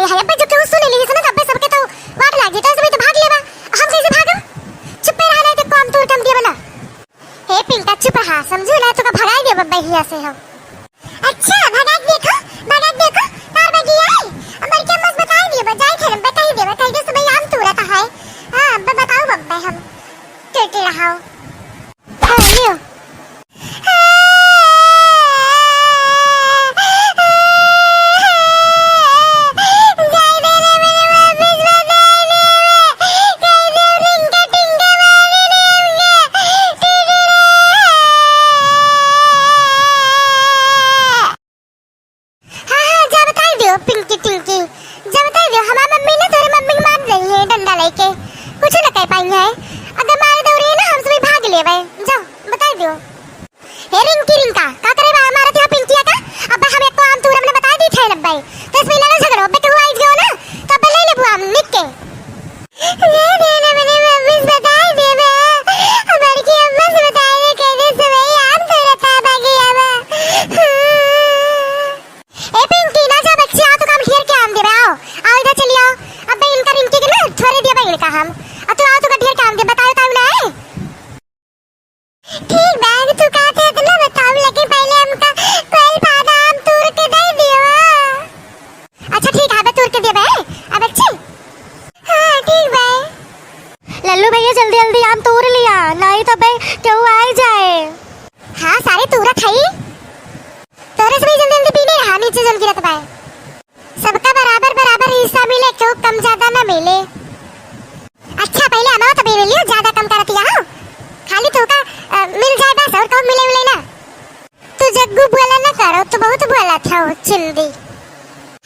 आई है अबे, जो क्यों सुन ली सुन अबे, सबके तो वाट लागी तो सब तो भाग लेबा, हम कैसे भागम? चुप रह ले, तो काम तोड़ कम दिया बना। हे पिंका चुप रहा, समझू ना तो का भगाई दे बब्बा हिया से हम। अच्छा भगा देखो, तार बगी आई अबर के मत बताई दिए, बजाई खेल बता ही दे, बता ही दे सब आम तोड़ा का है। हां अब बताओ बब्बा, हम टेटे रहाओ। हां लियो चिंदी।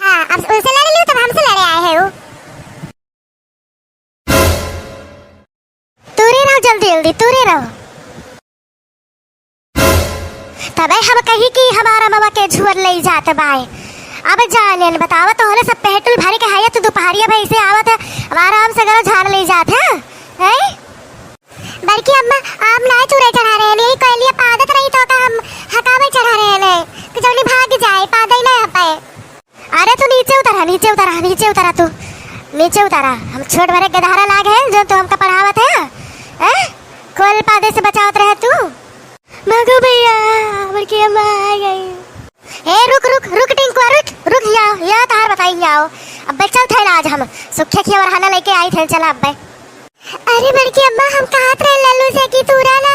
हाँ अब उनसे लड़ लियो, तब हमसे लड़े आए हैं वो। तूरे रहो जल्दी तूरे रहो। तबे हम कही कि हमारा मामा के झुअर ले जाते बाय। अब जाने बतावा तो होले सब पेट्रोल भरे के है, तो दोपहरिया भाई से आवत हमारा हम सगरो झाड़ ले जाते हैं। बल्कि अम्मा आम ना चूरे चढ़ा रहे हैं, यही कहलिए आदत रही तो का हम हकावे चढ़ा रहे हैं कि जल्दी भाग जाए, पादा ही ना आ पाए। अरे तू नीचे उतरा तू नीचे उतरा, हम छोट भरे गधारा लाग है जो तू हमका पढ़ावत है। खोल पादे से बचावत रहे तू। भागो भैया, बल्कि अम्मा आ गई। ए रुक टिंकुआ, रुक या तार बताई आओ। अब चल थे आज हम सुखे खिया और खाना लेके आई थे, चला अब। अरे बड़की अम्मा हम कहत रहे लल्लू से कि तूरा ना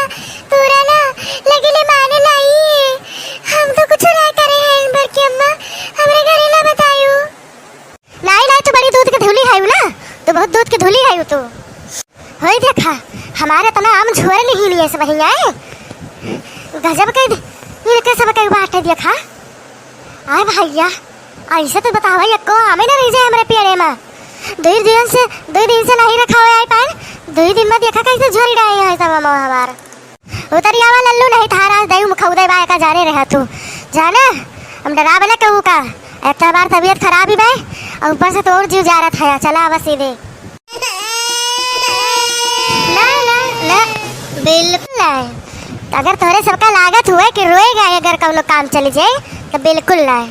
लगले माने नहीं, हम तो कुछ ना करे हैं बड़की अम्मा, हमरे घरे ना बतायो। नहीं तो बड़ी दूध के धुली है ना, तो बहुत दूध की धुली है तू। होई देखा हमारे तना आम झोरे नहीं लिए सब भैया गजब के इनके सब के बात देखा। आय भैया ऐसे तो बतावा एको आमे ना रह जाए हमरे पेड़े में। दो दिन से नहीं रखा हुआ है पान, 2 दिन में देखा कैसे झोरी डाई है सब हमार। उतरिया वाला लल्लू नहीं थारा दई मुखौदे बाय का जाने रहा तू जाना, हम डरा बना कहू का इतना बार तबीयत खराब ही भाई, और ऊपर से तो और जीव जा रहा था। चला बस सीधे ना बिल्कुल नहीं। अगर तोरे सबका लागत हुआ कि रोएगा अगर कौनो काम चली जाए तो बिल्कुल नहीं।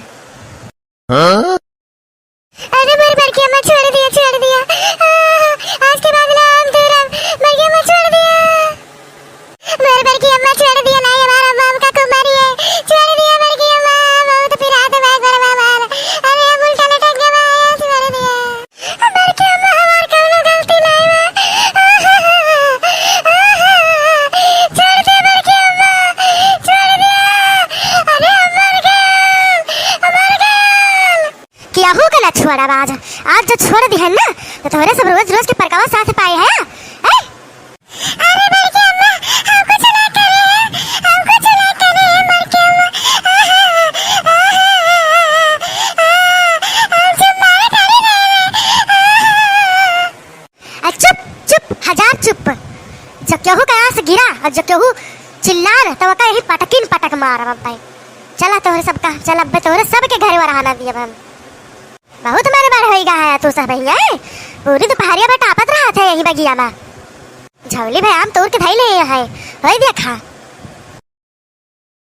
अरे मेरी बड़की अम्मा छोड़ दिया आज के बाद ना हम तेरा बड़की अम्मा छोड़ दिया, मेरी बड़की अम्मा छोड़ दिया। नहीं हमारा माम का कुमारी है, छोड़ दिया बड़की अम्मा, बहुत फिर आते बैठ बड़ा मामा। अरे हम उल्टा लटक गया, छोड़ दिया बड़की अम्मा, हमार कोनो गलती नहीं है। छोड़ दे बड़की अम्मा, छोड़ दिया। अरे हमार क्या हो गया छोड़ा आज जो छोड़ दी है ना, तो तुम्हारे सब रोज के परकावा साथ पाए हैं। अरे बड़की अम्मा हमको चला करे बड़की अम्मा, हमसे मारे करे। चुप हजार चुप। जब केहू का आस गिरा और जब केहू चिल्ला तो वका यही पटक मारा भाई। चला तोहरे सबका चल अब तोहरे सबके घरे वरहाना दिया हम। बहुत मारे बार होइगा है तू सब भैया, पूरी दोपहरिया में टापत रहा था यही बगिया में। झौली भाई आम तोड़ के धैले है, होई देखा।